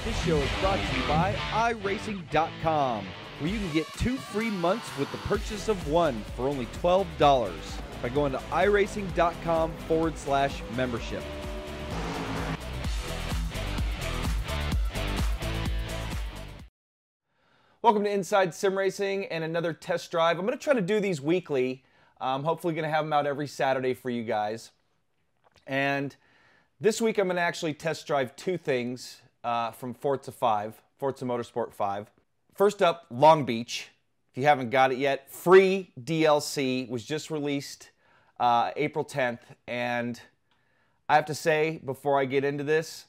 This show is brought to you by iRacing.com, where you can get 2 free months with the purchase of 1 for only $12 by going to iRacing.com/membership. Welcome to Inside Sim Racing and another test drive. I'm going to try to do these weekly. Hopefully going to have them out every Saturday for you guys. And this week I'm going to actually test drive 2 things from Forza Motorsport 5. First up, Long Beach. If you haven't got it yet, free DLC was just released April 10th. And I have to say, before I get into this,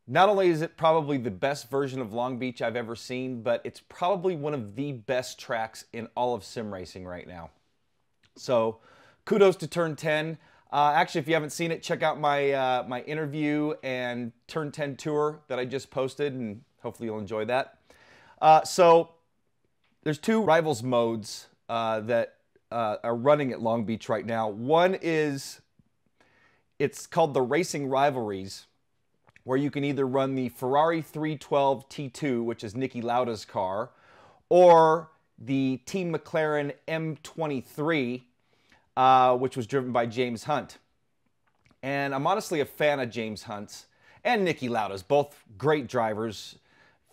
not only is it probably the best version of Long Beach I've ever seen, but it's probably one of the best tracks in all of sim racing right now. So kudos to Turn 10. Actually, if you haven't seen it, check out my, my interview and Turn 10 tour that I just posted, and hopefully you'll enjoy that. So there's 2 rivals modes that are running at Long Beach right now. One is, it's called the Racing Rivalries, where you can either run the Ferrari 312 T2, which is Niki Lauda's car, or the Team McLaren M23, which was driven by James Hunt. And I'm honestly a fan of James Hunt's and Niki Lauda's, both great drivers,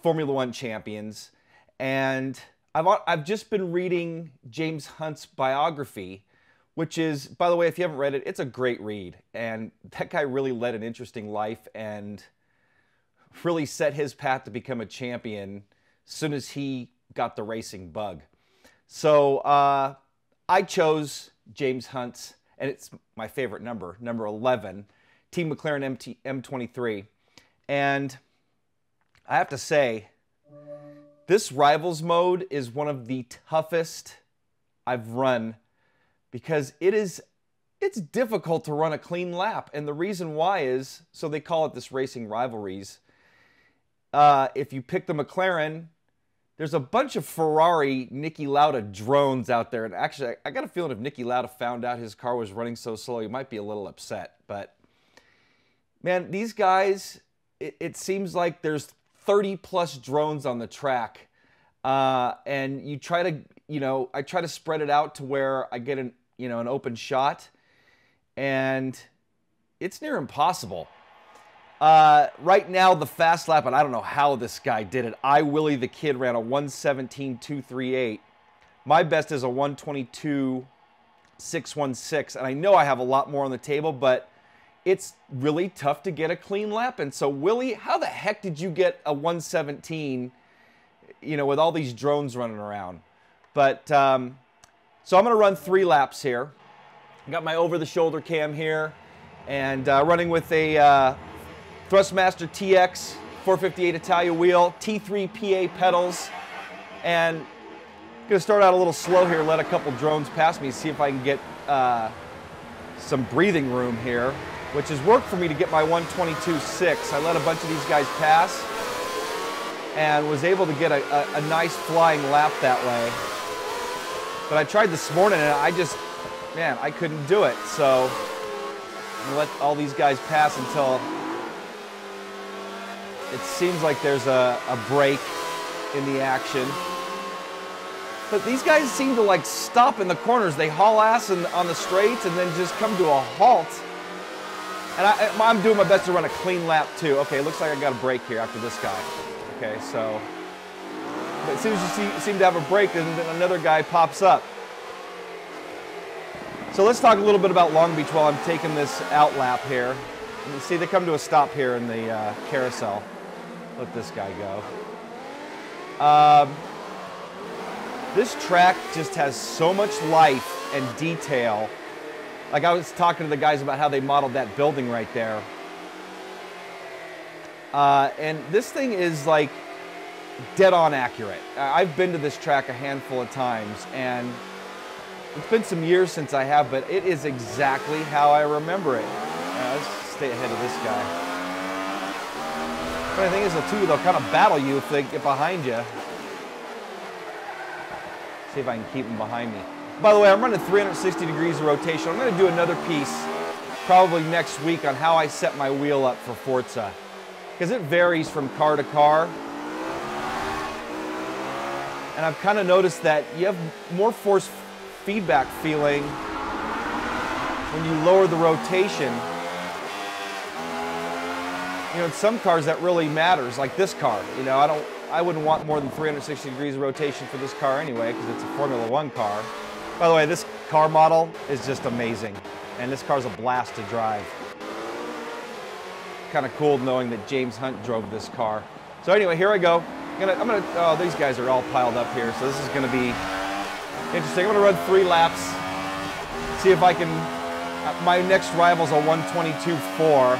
Formula 1 champions. And I've just been reading James Hunt's biography, which is, by the way, if you haven't read it, it's a great read. And that guy really led an interesting life and really set his path to become a champion as soon as he got the racing bug. So I chose James Hunt's, and it's my favorite number, number 11, Team McLaren M23. And I have to say, this Rivals mode is one of the toughest I've run, because it's difficult to run a clean lap. And the reason why is, so they call it this Racing Rivalries. If you pick the McLaren, there's a bunch of Ferrari Niki Lauda drones out there. And actually, I got a feeling if Niki Lauda found out his car was running so slow, he might be a little upset. But, man, these guys, it seems like there's 30-plus drones on the track. And you try to, I try to spread it out to where I get an open shot, and it's near impossible. Right now, the fast lap, and I don't know how this guy did it. Willie the Kid ran a 1:17.238. My best is a 1:22.616, and I know I have a lot more on the table, but it's really tough to get a clean lap. And so, Willie, how the heck did you get a 1:17, with all these drones running around? But, so I'm going to run 3 laps here. I got my over-the-shoulder cam here, and running with a Thrustmaster TX 458 Italia wheel, T3 PA pedals, and I'm going to start out a little slow here, let a couple drones pass me, see if I can get some breathing room here, which has worked for me to get my 1:22.6. I let a bunch of these guys pass and was able to get a nice flying lap that way. But I tried this morning, and I couldn't do it. So I'm going to let all these guys pass until it seems like there's a break in the action. But these guys seem to stop in the corners. They haul ass on the straights and then just come to a halt. And I'm doing my best to run a clean lap too. Okay, it looks like I got a break here after this guy. Okay, so but as soon as you seem to have a break, then another guy pops up. So let's talk a little bit about Long Beach while I'm taking this out lap here. You see, they come to a stop here in the carousel. Let this guy go. This track just has so much life and detail. Like, I was talking to the guys about how they modeled that building right there. And this thing is dead on accurate. I've been to this track a handful of times, and it's been some years since I have, but it is exactly how I remember it. Let's stay ahead of this guy. Funny thing is, they'll kind of battle you if they get behind you. See if I can keep them behind me. By the way, I'm running 360 degrees of rotation. I'm going to do another piece probably next week on how I set my wheel up for Forza. because it varies from car to car. And I've kind of noticed that you have more force feedback feeling when you lower the rotation. You know, in some cars that really matters, like this car. You know, I wouldn't want more than 360 degrees of rotation for this car anyway, because it's a Formula One car. By the way, this car model is just amazing, and this car's a blast to drive. Kind of cool knowing that James Hunt drove this car. So anyway, here I go. Oh, these guys are all piled up here, so this is going to be interesting. I'm going to run 3 laps, see if I can. My next rival's a 122.4,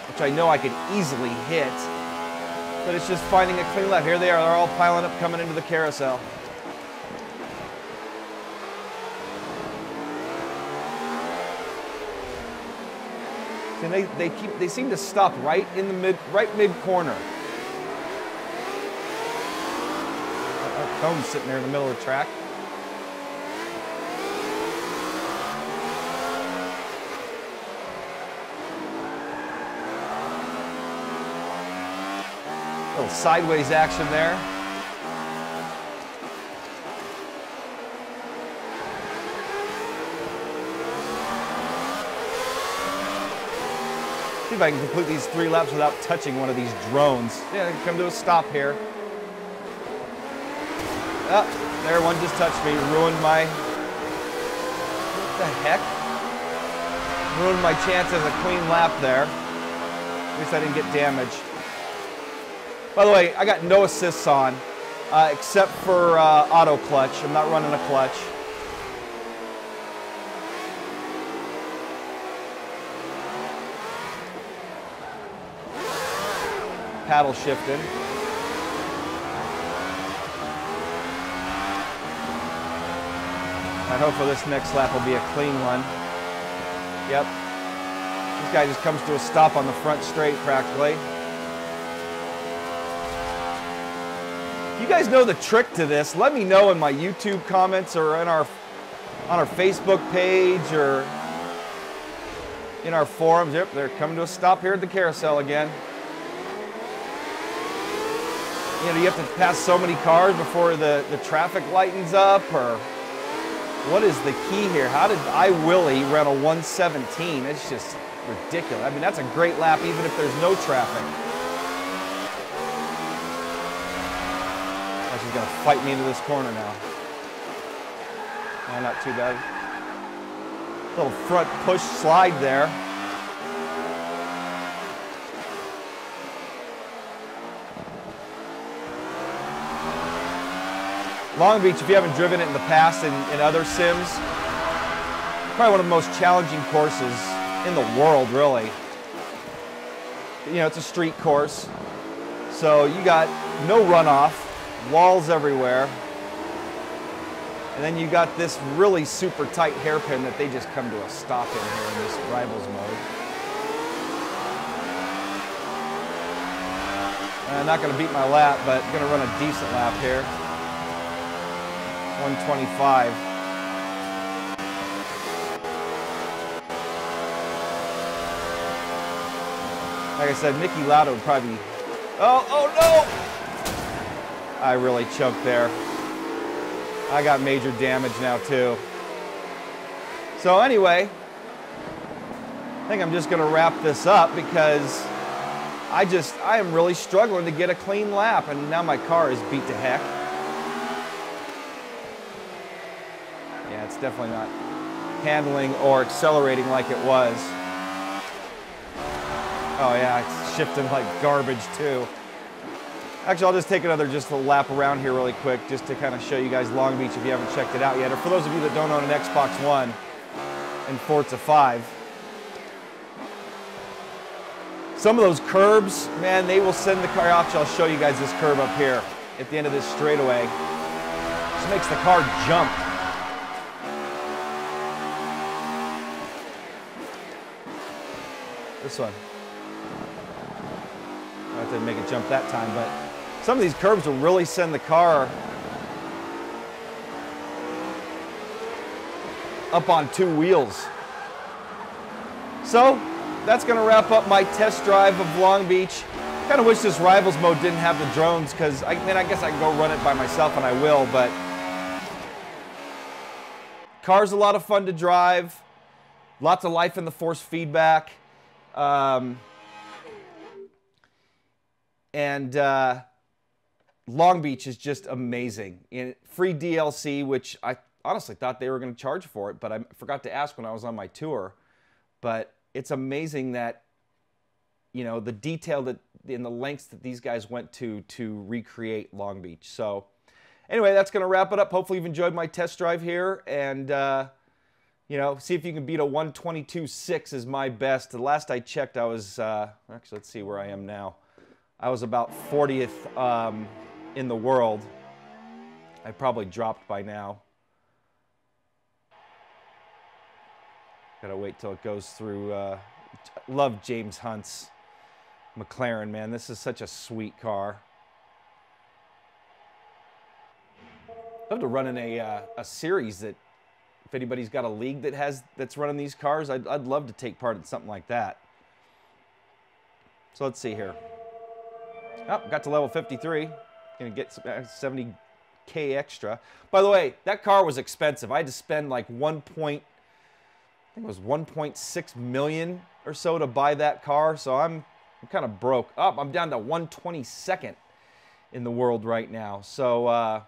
which I know I could easily hit, but it's just finding a clean lap. Here they are, they're all piling up coming into the carousel. And they seem to stop right in the mid corner. Cone's sitting there in the middle of the track. A little sideways action there. See if I can complete these 3 laps without touching one of these drones. Yeah, I can come to a stop here. Oh, there, one just touched me, ruined my, what the heck? Ruined my chance at a clean lap there. At least I didn't get damage. By the way, I got no assists on, except for auto clutch. I'm not running a clutch. Paddle shifting. I hope for this next lap will be a clean one. Yep. This guy just comes to a stop on the front straight practically. If you guys know the trick to this, let me know in my YouTube comments or on our Facebook page or in our forums. Yep, they're coming to a stop here at the carousel again. You know, do you have to pass so many cars before the traffic lightens up, or what is the key here? How did Willie run a 117? It's just ridiculous. I mean, that's a great lap even if there's no traffic. Oh, she's going to fight me into this corner now. Oh, not too bad. Little front push slide there. Long Beach, if you haven't driven it in the past in other sims, probably one of the most challenging courses in the world, really. You know, it's a street course, so you got no runoff, walls everywhere, and then you got this really super tight hairpin that they just come to a stop in here in this rivals mode. I'm not going to beat my lap, but I'm going to run a decent lap here. 125. Like I said, Niki Lauda would probably be... Oh no! I really choked there. I got major damage now too. So anyway, I think I'm just going to wrap this up because I am really struggling to get a clean lap, and now my car is beat to heck. Yeah, it's definitely not handling or accelerating like it was. Oh yeah, it's shifting like garbage too. Actually, I'll just take another a lap around here really quick just to kind of show you guys Long Beach if you haven't checked it out yet. Or for those of you that don't own an Xbox One and Forza 5. Some of those curbs, man, they will send the car out. I'll show you guys this curb up here at the end of this straightaway. Just makes the car jump. This one. I didn't make it jump that time, but some of these curbs will really send the car up on 2 wheels. So, that's going to wrap up my test drive of Long Beach. Kind of wish this Rivals mode didn't have the drones, because I guess I can go run it by myself, and I will, but car's a lot of fun to drive. Lots of life in the force feedback. Long Beach is just amazing. Free DLC, which I honestly thought they were going to charge for it, but I forgot to ask when I was on my tour. But it's amazing that, you know, the detail that in the lengths that these guys went to recreate Long Beach. So anyway, that's going to wrap it up. Hopefully you've enjoyed my test drive here, and you know, see if you can beat a 122.6 is my best. The last I checked, I was actually, let's see where I am now. I was about 40th in the world. I probably dropped by now. Gotta wait till it goes through. Love James Hunt's McLaren, man. This is such a sweet car. I'd love to run in a series that, if anybody's got a league that's running these cars, I'd love to take part in something like that. So let's see here. Oh, got to level 53. Gonna get some 70K extra. By the way, that car was expensive. I had to spend like I think it was 1.6 million or so to buy that car. So I'm kind of broke. Up, I'm down to 122nd in the world right now. So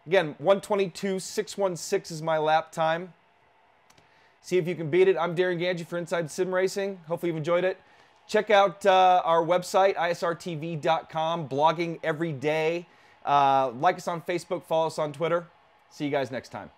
again, 122.616 is my lap time. See if you can beat it. I'm Darren Ganji for Inside Sim Racing. Hopefully you've enjoyed it. Check out our website, isrtv.com, blogging every day. Like us on Facebook, follow us on Twitter. See you guys next time.